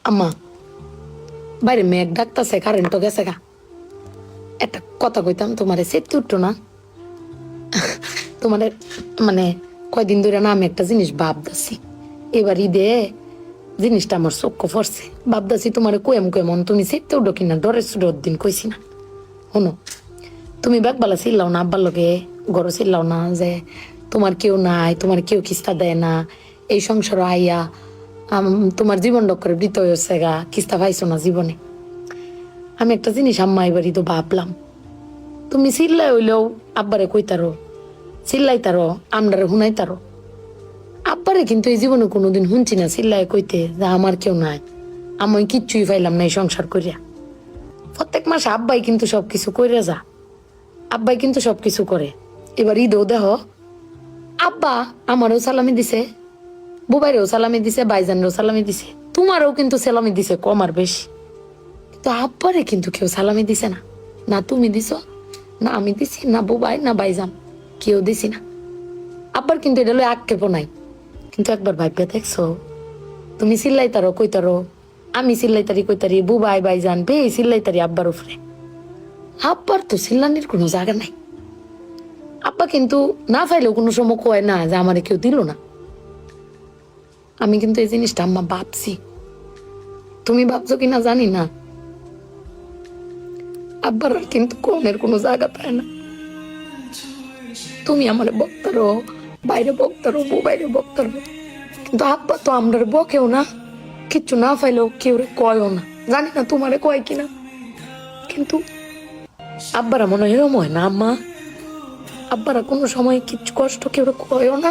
আম্মা বাইরে মেঘ ডাকতেছে, কারেন্টও গেছে গা। একটা কথা কইতাম তোমারে, সেট উঠতো না তোমাদের মানে কয়দিন ধরে না আমি একটা জিনিস ভাবতেছি। এবার ঈদে জিনিসটা আমার চোখ পড়ছে, ভাবতেছি তোমারে কেমন তুমি সেটতে উঠো কিনা, ডরে সুডোর দিন কইছি না। শোনো, তুমি বেকবালা চিল্লাও না, আব্বার লগে গড় চিল্লাও না যে তোমার কেউ নাই, তোমার কেউ কিস্তা দেয় না, এই সংসার আইয়া তোমার জীবন ডক্করে বৃত হয়েছে গা, কিস্তা পাইছো না জীবনে। আমি একটা জিনিস আম্মা এবারই তো ভাবলাম, তুমি চিল্লাই হইলেও আব্বারে কইতারো, চিল্লাইতারো, আমরারে শুনাইতারো। আব্বারে কিন্তু এই জীবনে কোনোদিন শুনছি না চিল্লাই কইতে যে আমার কেউ নাই, আমি কিচ্ছুই পাইলাম না এই সংসার করিয়া। প্রত্যেক মাসে আব্বাই কিন্তু সবকিছু কইরা যা, আব্বাই কিন্তু সবকিছু করে। এবার ঈদেও দেহ আব্বা আমারও সালামি দিছে, বুবাইরেও সালামি দিছে, বাইজানরেও সালামি দিছে, তোমারও কিন্তু সালামি দিছে কম আর বেশি। কিন্তু আব্বারে কিন্তু কেউ সালামি দিছে না, না তুমি দিছ, না আমি দিছি, না বুবাই, না বাইজান, কেউ দিছি না। আব্বার কিন্তু এটা লই আক্ষেপ নাই। কিন্তু একবার ভাইবে দেখছো, তুমি চিল্লাইতারো কইতারো, আমি চিল্লাইতারি কইতারি, বুবাই বাইজান বে চিল্লাইতারি আব্বার উপরে। আব্বার তো চিল্লানির কোনো জায়গা নাই। আব্বা কিন্তু না পাইলেও কোনো সময় কয় না যে আমারে কেউ দিল না। আমি কিন্তু এই জিনিসটা আম্মা ভাবছি, তুমি ভাবছো কিনা জানি না। আব্বার কিন্তু কমের কোনো জায়গা পায় না। তুমি আমার বক্তারো, বাইরে বক্তারো, বাইরে বক্তারো, কিন্তু আব্বা তো আমরা বকেও না, কিচ্ছু না পাইলেও কেউ কয়ও না। জানি না তোমারে কয় কিনা, কিন্তু আব্বারা মনে হয় এরম হয় না আম্মা। আব্বারা কোনো সময় কিচ্ছু কষ্ট কেউ কয়ও না,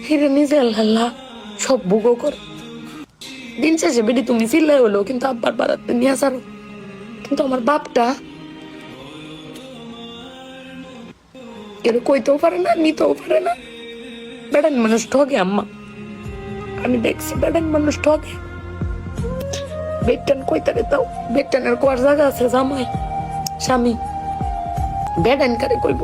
হিরে নিজে আল্লাহ সব ভোগও করে। দিন শেষে বেটি তুমি চিল্লাই হলো কিন্তু আব্বার বাড়াতে নিয়ে আসারো। কিন্তু আমার বাপটা কেউ কইতেও পারে না, নিতেও পারে না। বেড়ান মানুষ ঠকে আম্মা, আমি দেখছি বেড়ান মানুষ ঠকে। বেটান কইতারে তাও বেটানের কোয়ার জায়গা আছে, জামাই স্বামী বেড়ান কারে কইব।